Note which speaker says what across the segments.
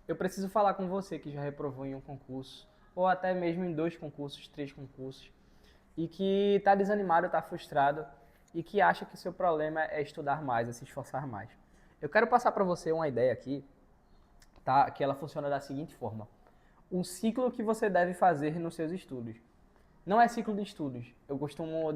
Speaker 1: eu preciso falar com você que já reprovou em um concurso, ou até mesmo em 2 concursos, 3 concursos, e que está desanimado, está frustrado, e que acha que o seu problema é estudar mais, é se esforçar mais. Eu quero passar para você uma ideia aqui, tá? Que ela funciona da seguinte forma. Um ciclo que você deve fazer nos seus estudos. Não é ciclo de estudos. Eu costumo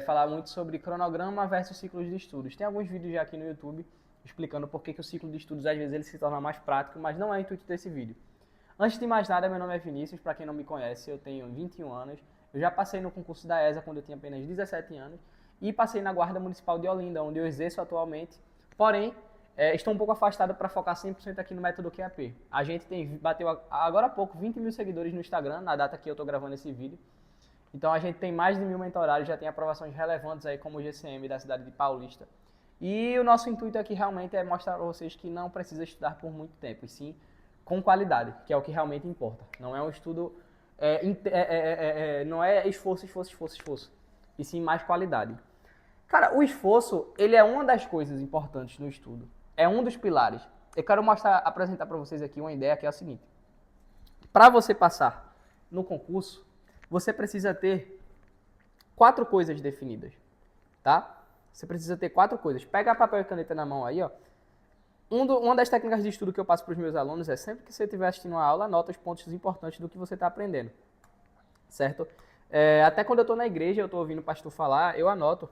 Speaker 1: falar muito sobre cronograma versus ciclos de estudos. Tem alguns vídeos já aqui no YouTube explicando por que o ciclo de estudos às vezes ele se torna mais prático, mas não é o intuito desse vídeo. Antes de mais nada, meu nome é Vinícius, para quem não me conhece, eu tenho 21 anos. Eu já passei no concurso da ESA quando eu tinha apenas 17 anos e passei na Guarda Municipal de Olinda, onde eu exerço atualmente. Porém, estou um pouco afastado para focar 100% aqui no método QAP. A gente bateu agora há pouco 20 mil seguidores no Instagram, na data que eu estou gravando esse vídeo. Então a gente tem mais de 1000 mentorados, já tem aprovações relevantes aí como o GCM da cidade de Paulista. E o nosso intuito aqui realmente é mostrar para vocês que não precisa estudar por muito tempo, e sim com qualidade, que é o que realmente importa. Não é um estudo, não é esforço, esforço, esforço, esforço, e sim mais qualidade. Cara, o esforço, ele é uma das coisas importantes no estudo. É um dos pilares. Eu quero apresentar para vocês aqui uma ideia que é a seguinte. Para você passar no concurso, você precisa ter 4 coisas definidas, tá? Você precisa ter 4 coisas. Pega papel e caneta na mão aí, ó. Uma das técnicas de estudo que eu passo para os meus alunos é sempre que você estiver assistindo uma aula, anota os pontos importantes do que você está aprendendo, certo? Até quando eu estou na igreja, eu estou ouvindo o pastor falar, eu anoto.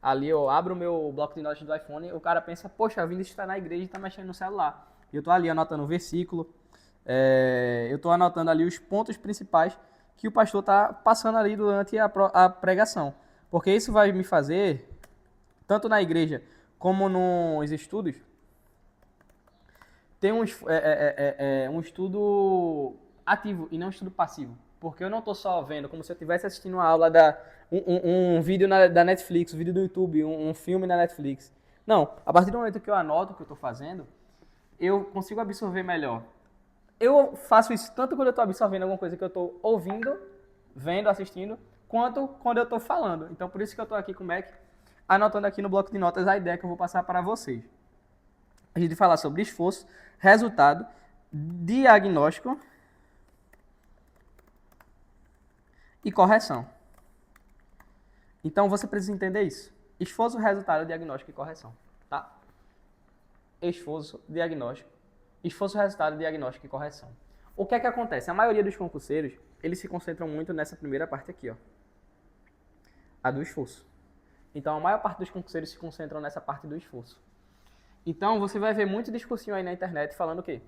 Speaker 1: Ali eu abro o meu bloco de notas do iPhone, o cara pensa, poxa, eu vim estar na igreja e está mexendo no celular. E eu estou ali anotando o versículo, eu estou anotando ali os pontos principais que o pastor está passando ali durante a pregação. Porque isso vai me fazer, tanto na igreja como nos estudos, ter um estudo ativo e não um estudo passivo. Porque eu não estou só vendo, como se eu estivesse assistindo uma aula um vídeo da Netflix, um vídeo do YouTube, um filme da Netflix. Não, a partir do momento que eu anoto o que eu estou fazendo, eu consigo absorver melhor. Eu faço isso tanto quando eu estou absorvendo alguma coisa que eu estou ouvindo, vendo, assistindo, quanto quando eu estou falando. Então, por isso que eu estou aqui com o Mac, anotando aqui no bloco de notas a ideia que eu vou passar para vocês. A gente falar sobre esforço, resultado, diagnóstico e correção. Então, você precisa entender isso. Esforço, resultado, diagnóstico e correção, tá? Esforço, diagnóstico. Esforço, resultado, diagnóstico e correção. O que é que acontece? A maioria dos concurseiros, eles se concentram muito nessa primeira parte aqui, ó. A do esforço. Então, a maior parte dos concurseiros se concentram nessa parte do esforço. Então, você vai ver muito discursinho aí na internet falando o quê?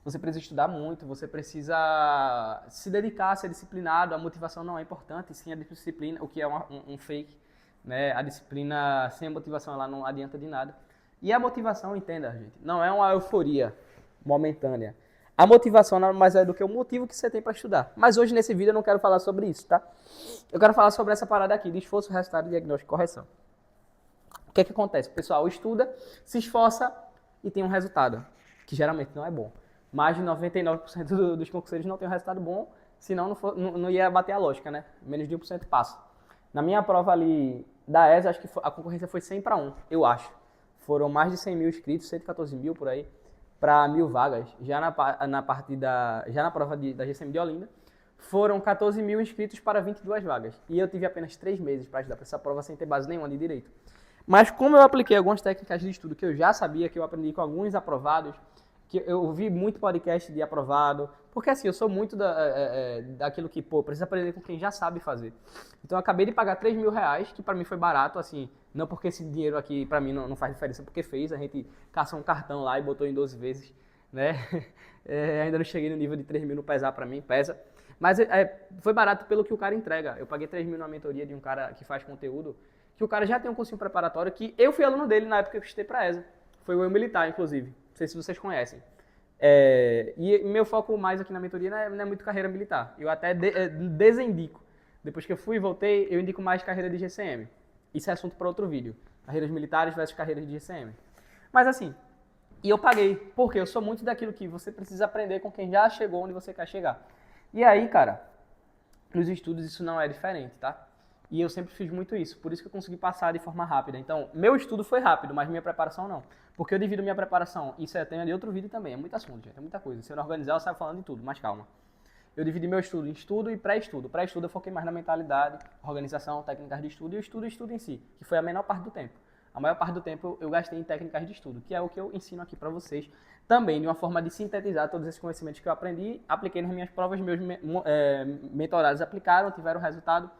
Speaker 1: Você precisa estudar muito, você precisa se dedicar, ser disciplinado, a motivação não é importante, sim a disciplina, o que é um fake, né? A disciplina sem a motivação ela não adianta de nada. E a motivação, entenda, gente, não é uma euforia momentânea. A motivação nada mais é do que o motivo que você tem para estudar. Mas hoje nesse vídeo eu não quero falar sobre isso, tá? Eu quero falar sobre essa parada aqui, de esforço, resultado, diagnóstico e correção. O que é que acontece? O pessoal estuda, se esforça e tem um resultado, que geralmente não é bom. Mais de 99% dos concurseiros não tem um resultado bom, senão não ia bater a lógica, né? Menos de 1% passa. Na minha prova ali da ESA, acho que a concorrência foi 100 para 1, eu acho. Foram mais de 100 mil inscritos, 114 mil por aí, para 1000 vagas. Já na prova da GCM de Olinda, foram 14 mil inscritos para 22 vagas. E eu tive apenas 3 meses para estudar para essa prova sem ter base nenhuma de direito. Mas como eu apliquei algumas técnicas de estudo que eu já sabia, que eu aprendi com alguns aprovados, que eu ouvi muito podcast de aprovado, porque assim, eu sou muito daquilo que, precisa aprender com quem já sabe fazer. Então eu acabei de pagar 3 mil reais, que pra mim foi barato, assim, não porque esse dinheiro aqui pra mim não faz diferença, porque fez, a gente caçou um cartão lá e botou em 12 vezes, né? Ainda não cheguei no nível de 3 mil no pesar pra mim, pesa. Mas foi barato pelo que o cara entrega. Eu paguei 3 mil na mentoria de um cara que faz conteúdo, que o cara já tem um cursinho preparatório, que eu fui aluno dele na época que eu estudei pra ESA. Foi o Eu Militar, inclusive. Não sei se vocês conhecem. E meu foco mais aqui na mentoria não é muito carreira militar. Eu até desindico. Depois que eu fui e voltei, eu indico mais carreira de GCM. Isso é assunto para outro vídeo. Carreiras militares versus carreiras de GCM. Mas assim, e eu paguei. Porque eu sou muito daquilo que você precisa aprender com quem já chegou onde você quer chegar. E aí, cara, nos estudos isso não é diferente, tá? E eu sempre fiz muito isso, por isso que eu consegui passar de forma rápida. Então, meu estudo foi rápido, mas minha preparação não. Porque eu divido minha preparação, isso é tema de outro vídeo também, é muito assunto, gente, é muita coisa. Se eu não organizar, eu saio falando de tudo, mas calma. Eu dividi meu estudo em estudo e pré-estudo. Pré-estudo eu foquei mais na mentalidade, organização, técnicas de estudo e o estudo em si, que foi a menor parte do tempo. A maior parte do tempo eu gastei em técnicas de estudo, que é o que eu ensino aqui para vocês. Também de uma forma de sintetizar todos esses conhecimentos que eu aprendi, apliquei nas minhas provas, meus mentorados aplicaram, tiveram resultado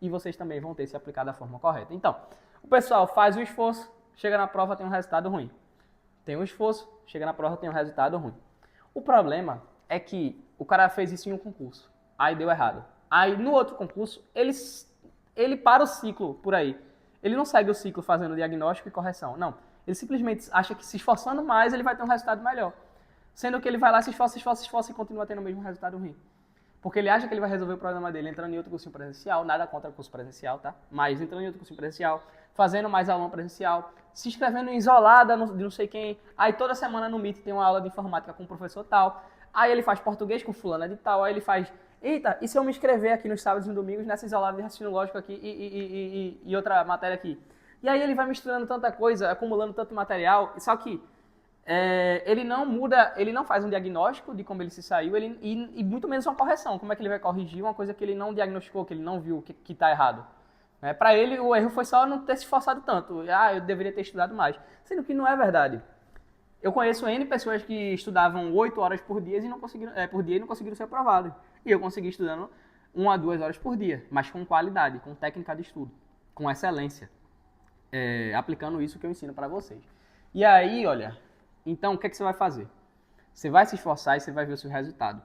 Speaker 1: e vocês também vão ter se aplicado da forma correta. Então, o pessoal faz o esforço, chega na prova, tem um resultado ruim. Tem um esforço, chega na prova, tem um resultado ruim. O problema é que o cara fez isso em um concurso, aí deu errado. Aí no outro concurso, ele para o ciclo por aí. Ele não segue o ciclo fazendo diagnóstico e correção, não. Ele simplesmente acha que se esforçando mais, ele vai ter um resultado melhor. Sendo que ele vai lá, se esforça e continua tendo o mesmo resultado ruim. Porque ele acha que ele vai resolver o problema dele entrando em outro cursinho presencial, nada contra o curso presencial, tá? Mas entrando em outro cursinho presencial, fazendo mais aula presencial, se inscrevendo em isolada de não sei quem, aí toda semana no Meet tem uma aula de informática com o professor tal, aí ele faz português com fulana de tal, aí ele faz, eita, e se eu me inscrever aqui nos sábados e domingos nessa isolada de raciocínio lógico aqui e outra matéria aqui? E aí ele vai misturando tanta coisa, acumulando tanto material, só que ele não muda, ele não faz um diagnóstico de como ele se saiu, e muito menos uma correção. Como é que ele vai corrigir uma coisa que ele não diagnosticou, que ele não viu que está errado? Para ele, o erro foi só não ter se esforçado tanto. Eu deveria ter estudado mais. Sendo que não é verdade. Eu conheço N pessoas que estudavam 8 horas por dia e não conseguiram ser aprovados. E eu consegui estudando 1 a 2 horas por dia, mas com qualidade, com técnica de estudo, com excelência. Aplicando isso que eu ensino para vocês. E aí, olha, então o que você vai fazer? Você vai se esforçar e você vai ver o seu resultado.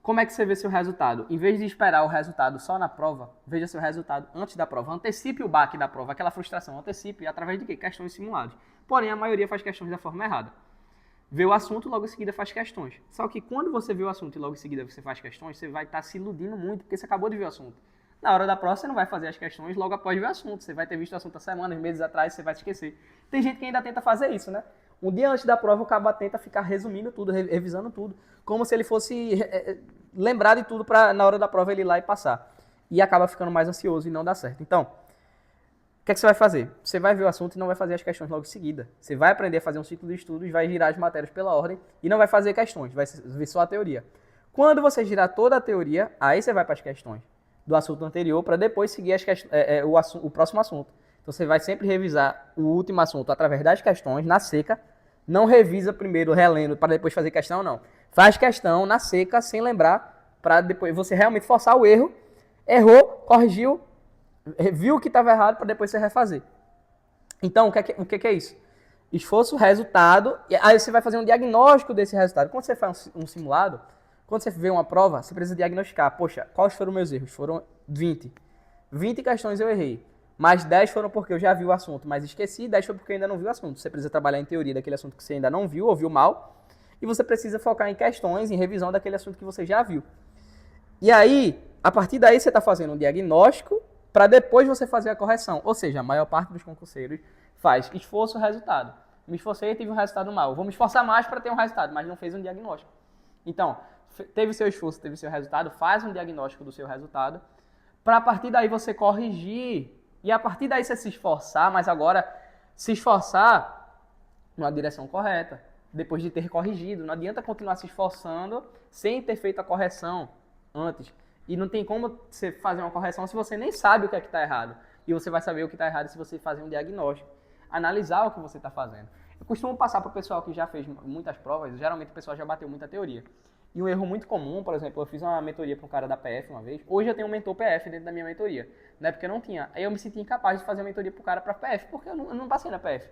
Speaker 1: Como é que você vê seu resultado? Em vez de esperar o resultado só na prova, veja seu resultado antes da prova. Antecipe o baque da prova, aquela frustração. Antecipe através de quê? Questões simuladas. Porém, a maioria faz questões da forma errada. Vê o assunto, logo em seguida faz questões. Só que quando você vê o assunto e logo em seguida você faz questões, você vai estar se iludindo muito, porque você acabou de ver o assunto. Na hora da prova, você não vai fazer as questões logo após ver o assunto. Você vai ter visto o assunto há semanas, meses atrás, você vai se esquecer. Tem gente que ainda tenta fazer isso, né? Um dia antes da prova, o cabo tenta ficar resumindo tudo, revisando tudo, como se ele fosse lembrar de tudo para na hora da prova ele ir lá e passar. E acaba ficando mais ansioso e não dá certo. Então, o que é que você vai fazer? Você vai ver o assunto e não vai fazer as questões logo em seguida. Você vai aprender a fazer um ciclo de estudos, vai girar as matérias pela ordem e não vai fazer questões, vai ver só a teoria. Quando você girar toda a teoria, aí você vai para as questões do assunto anterior para depois seguir o próximo assunto. Então você vai sempre revisar o último assunto através das questões, na seca. Não revisa primeiro relendo para depois fazer questão, não. Faz questão na seca, sem lembrar, para depois você realmente forçar o erro. Errou, corrigiu, viu que estava errado para depois você refazer. Então, o que é isso? Esforço, resultado, e aí você vai fazer um diagnóstico desse resultado. Quando você faz um simulado, quando você vê uma prova, você precisa diagnosticar. Poxa, quais foram meus erros? Foram 20. 20 questões eu errei. Mas 10 foram porque eu já vi o assunto, mas esqueci, 10 foi porque eu ainda não vi o assunto. Você precisa trabalhar em teoria daquele assunto que você ainda não viu ou viu mal, e você precisa focar em questões, em revisão daquele assunto que você já viu. E aí, a partir daí você está fazendo um diagnóstico para depois você fazer a correção. Ou seja, a maior parte dos concurseiros faz esforço, resultado. Me esforcei e tive um resultado mal. Vou me esforçar mais para ter um resultado, mas não fez um diagnóstico. Então, teve seu esforço, teve seu resultado, faz um diagnóstico do seu resultado, para a partir daí você corrigir. E a partir daí você se esforçar, mas agora se esforçar na direção correta, depois de ter corrigido. Não adianta continuar se esforçando sem ter feito a correção antes. E não tem como você fazer uma correção se você nem sabe o que é que está errado. E você vai saber o que está errado se você fazer um diagnóstico. Analisar o que você está fazendo. Eu costumo passar para o pessoal que já fez muitas provas, geralmente o pessoal já bateu muita teoria. E um erro muito comum, por exemplo, eu fiz uma mentoria para um cara da PF uma vez. Hoje eu tenho um mentor PF dentro da minha mentoria. Na época eu não tinha. Aí eu me senti incapaz de fazer a mentoria para o cara para PF, porque eu não passei na PF.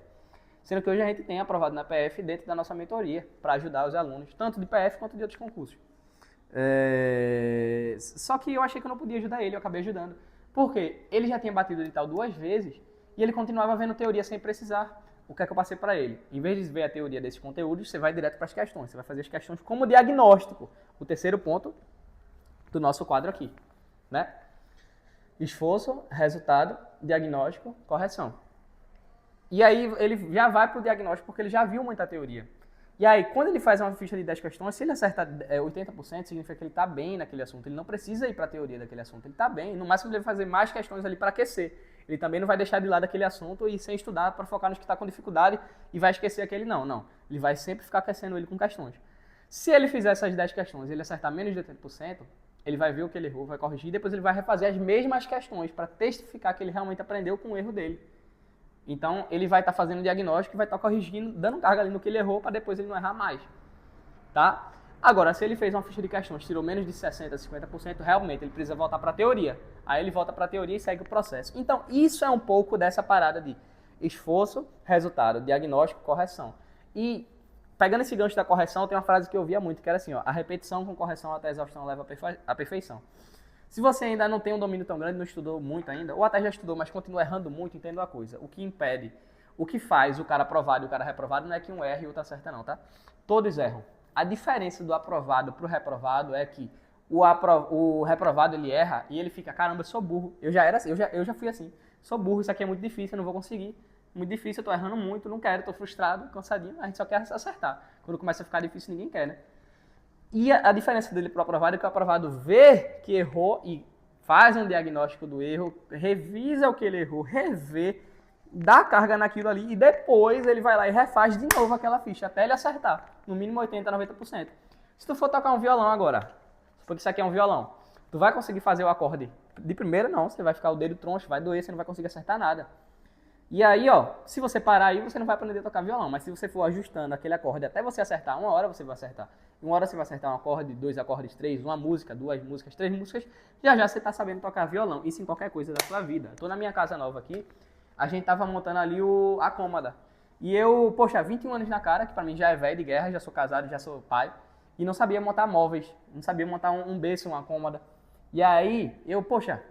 Speaker 1: Sendo que hoje a gente tem aprovado na PF dentro da nossa mentoria, para ajudar os alunos, tanto de PF quanto de outros concursos. Só que eu achei que eu não podia ajudar ele, eu acabei ajudando. Por quê? Ele já tinha batido de tal 2 vezes e ele continuava vendo teoria sem precisar. O que é que eu passei para ele? Em vez de ver a teoria desses conteúdos, você vai direto para as questões. Você vai fazer as questões como diagnóstico. O terceiro ponto do nosso quadro aqui, né? Esforço, resultado, diagnóstico, correção. E aí ele já vai para o diagnóstico porque ele já viu muita teoria. E aí, quando ele faz uma ficha de 10 questões, se ele acerta 80%, significa que ele está bem naquele assunto. Ele não precisa ir para a teoria daquele assunto, ele está bem. No máximo, ele vai fazer mais questões ali para aquecer. Ele também não vai deixar de lado aquele assunto e sem estudar para focar nos que está com dificuldade e vai esquecer aquele não. Não, ele vai sempre ficar aquecendo ele com questões. Se ele fizer essas 10 questões e ele acertar menos de 80%, ele vai ver o que ele errou, vai corrigir e depois ele vai refazer as mesmas questões para testificar que ele realmente aprendeu com o erro dele. Então, ele vai estar fazendo o diagnóstico e vai estar corrigindo, dando carga ali no que ele errou para depois ele não errar mais. Tá? Agora, se ele fez uma ficha de questões, tirou menos de 60%, 50%, realmente ele precisa voltar para a teoria. Aí ele volta para a teoria e segue o processo. Então, isso é um pouco dessa parada de esforço, resultado, diagnóstico, correção. E, pegando esse gancho da correção, tem uma frase que eu ouvia muito, que era assim, ó, a repetição com correção até a exaustão leva à perfeição. Se você ainda não tem um domínio tão grande, não estudou muito ainda, ou até já estudou, mas continua errando muito, entenda uma coisa. O que impede, o que faz o cara aprovado e o cara reprovado não é que um erre e o outro acerta não, tá? Todos erram. A diferença do aprovado para o reprovado é que o reprovado ele erra e ele fica, caramba, eu sou burro. Eu já era assim, eu já fui assim. Sou burro, isso aqui é muito difícil, eu não vou conseguir. Muito difícil, eu tô errando muito, não quero, tô frustrado, cansadinho, a gente só quer acertar. Quando começa a ficar difícil, ninguém quer, né? E a diferença dele para o aprovado é que o aprovado vê que errou e faz um diagnóstico do erro, revisa o que ele errou, revê, dá carga naquilo ali e depois ele vai lá e refaz de novo aquela ficha até ele acertar, no mínimo 80%, 90%. Se tu for tocar um violão agora, porque isso aqui é um violão, tu vai conseguir fazer o acorde de primeira? Não, você vai ficar o dedo troncho, vai doer, você não vai conseguir acertar nada. E aí, ó, se você parar aí, você não vai aprender a tocar violão, mas se você for ajustando aquele acorde até você acertar, uma hora você vai acertar. Uma hora você vai acertar um acorde, 2 acordes, 3, uma música, 2 músicas, 3 músicas, já você tá sabendo tocar violão. Isso em qualquer coisa da sua vida. Tô na minha casa nova aqui, a gente tava montando ali a cômoda. E eu, poxa, 21 anos na cara, que pra mim já é velho de guerra, já sou casado, já sou pai, e não sabia montar móveis, não sabia montar um berço, uma cômoda. E aí, eu, poxa,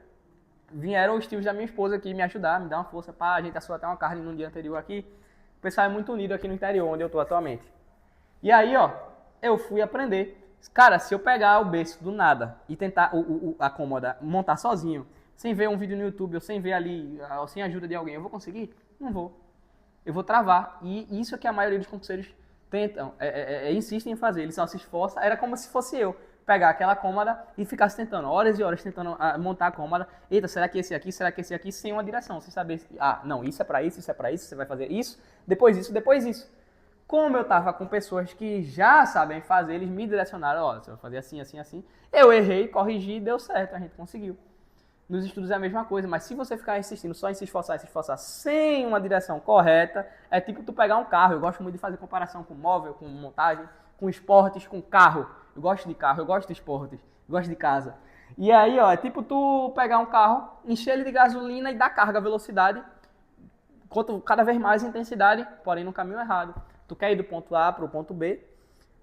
Speaker 1: vieram os tios da minha esposa aqui me ajudar, me dar uma força, pá, a gente assou até uma carne no dia anterior aqui. O pessoal é muito unido aqui no interior, onde eu tô atualmente. E aí, ó, eu fui aprender. Cara, se eu pegar o berço do nada e tentar a cômoda montar sozinho, sem ver um vídeo no YouTube ou sem ver ali, ou sem ajuda de alguém, eu vou conseguir? Não vou. Eu vou travar. E isso é que a maioria dos concurseiros tentam, insistem em fazer. Eles só se esforçam. Era como se fosse eu pegar aquela cômoda e ficasse tentando, horas e horas tentando montar a cômoda. Eita, será que esse aqui, será que esse aqui, sem uma direção, sem saber, não, isso é pra isso, isso é pra isso, você vai fazer isso, depois isso, depois isso. Como eu tava com pessoas que já sabem fazer, eles me direcionaram, ó, você vai fazer assim, assim, assim. Eu errei, corrigi e deu certo, a gente conseguiu. Nos estudos é a mesma coisa, mas se você ficar insistindo só em se esforçar sem uma direção correta, é tipo tu pegar um carro. Eu gosto muito de fazer comparação com móvel, com montagem, com esportes, com carro. Eu gosto de carro, eu gosto de esportes, eu gosto de casa. E aí, ó, é tipo tu pegar um carro, encher ele de gasolina e dar carga, velocidade, cada vez mais intensidade, porém no caminho errado. Tu quer ir do ponto A para o ponto B,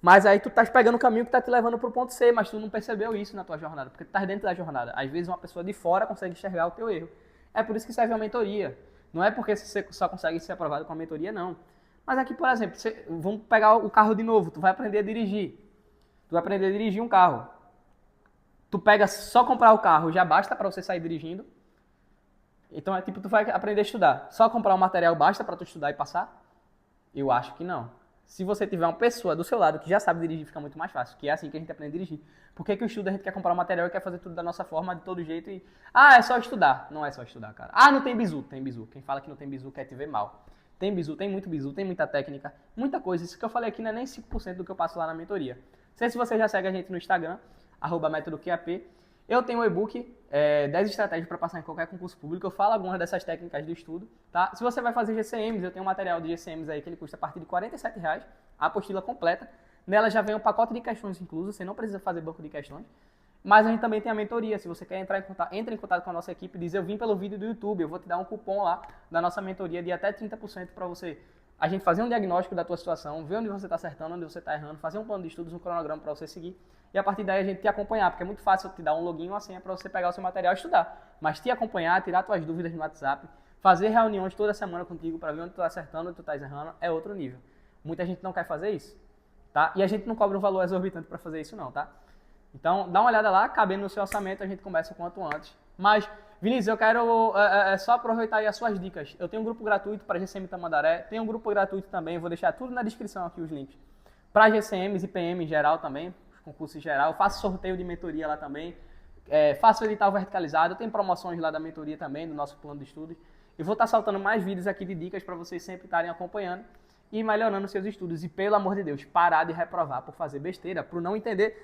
Speaker 1: mas aí tu estás pegando o caminho que está te levando para o ponto C, mas tu não percebeu isso na tua jornada, porque tu estás dentro da jornada. Às vezes uma pessoa de fora consegue enxergar o teu erro. É por isso que serve a mentoria. Não é porque você só consegue ser aprovado com a mentoria, não. Mas aqui, por exemplo, vamos pegar o carro de novo, tu vai aprender a dirigir. Tu vai aprender a dirigir um carro. Tu pega só comprar o carro, já basta para você sair dirigindo. Então é tipo, tu vai aprender a estudar. Só comprar o material basta para tu estudar e passar? Eu acho que não. Se você tiver uma pessoa do seu lado que já sabe dirigir, fica muito mais fácil. Que é assim que a gente aprende a dirigir. Por que o estudo a gente quer comprar o material e quer fazer tudo da nossa forma, de todo jeito e... é só estudar. Não é só estudar, cara. Não tem bizu. Tem bizu. Quem fala que não tem bizu quer te ver mal. Tem bizu, tem muito bizu, tem muita técnica, muita coisa. Isso que eu falei aqui não é nem 5% do que eu passo lá na mentoria. Não sei se você já segue a gente no Instagram, @metodoQAP. Eu tenho um e-book, 10 estratégias para passar em qualquer concurso público. Eu falo algumas dessas técnicas do estudo, tá? Se você vai fazer GCMs, eu tenho um material de GCMs aí que ele custa a partir de R$ 47,00, a apostila completa. Nela já vem um pacote de questões incluso, você não precisa fazer banco de questões. Mas a gente também tem a mentoria. Se você quer entrar em contato, entre em contato com a nossa equipe, diz eu vim pelo vídeo do YouTube, eu vou te dar um cupom lá da nossa mentoria de até 30% para você. A gente fazer um diagnóstico da tua situação, ver onde você está acertando, onde você está errando, fazer um plano de estudos, um cronograma para você seguir e a partir daí a gente te acompanhar, porque é muito fácil te dar um login ou uma senha para você pegar o seu material e estudar. Mas te acompanhar, tirar tuas dúvidas no WhatsApp, fazer reuniões toda semana contigo para ver onde tu está acertando, onde tu está errando, é outro nível. Muita gente não quer fazer isso, tá? E a gente não cobra um valor exorbitante para fazer isso não, tá? Então, dá uma olhada lá, cabendo no seu orçamento, a gente começa o quanto antes. Mas, Vinícius, eu quero só aproveitar aí as suas dicas. Eu tenho um grupo gratuito para GCM Tamandaré, tem um grupo gratuito também, vou deixar tudo na descrição aqui os links. Para GCMs e PM em geral também, concurso em geral. Eu faço sorteio de mentoria lá também. Faço edital verticalizado. Tem promoções lá da mentoria também, do nosso plano de estudos. E vou estar soltando mais vídeos aqui de dicas para vocês sempre estarem acompanhando e melhorando seus estudos. E pelo amor de Deus, parar de reprovar por fazer besteira, por não entender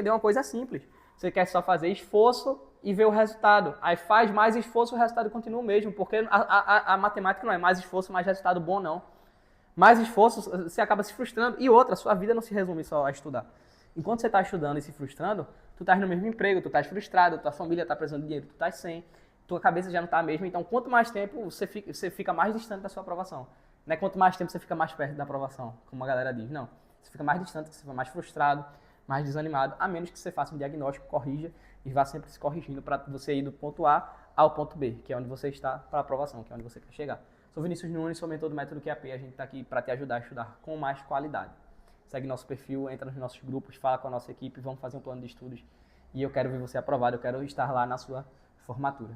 Speaker 1: uma coisa simples. Você quer só fazer esforço e ver o resultado. Aí faz mais esforço, o resultado continua o mesmo, porque a matemática não é mais esforço, mais resultado bom, não. Mais esforço, você acaba se frustrando. E outra, sua vida não se resume só a estudar. Enquanto você está estudando e se frustrando, tu estás no mesmo emprego, tu estás frustrado, tua família está precisando de dinheiro, tu estás sem, tua cabeça já não está a mesma. Então, quanto mais tempo, você fica mais distante da sua aprovação. Não é quanto mais tempo você fica mais perto da aprovação, como a galera diz. Não. Você fica mais distante, você fica mais frustrado, mais desanimado, a menos que você faça um diagnóstico, corrija e vá sempre se corrigindo para você ir do ponto A ao ponto B, que é onde você está para a aprovação, que é onde você quer chegar. Sou Vinícius Nunes, sou mentor do Método QAP, a gente está aqui para te ajudar a estudar com mais qualidade. Segue nosso perfil, entra nos nossos grupos, fala com a nossa equipe, vamos fazer um plano de estudos e eu quero ver você aprovado, eu quero estar lá na sua formatura.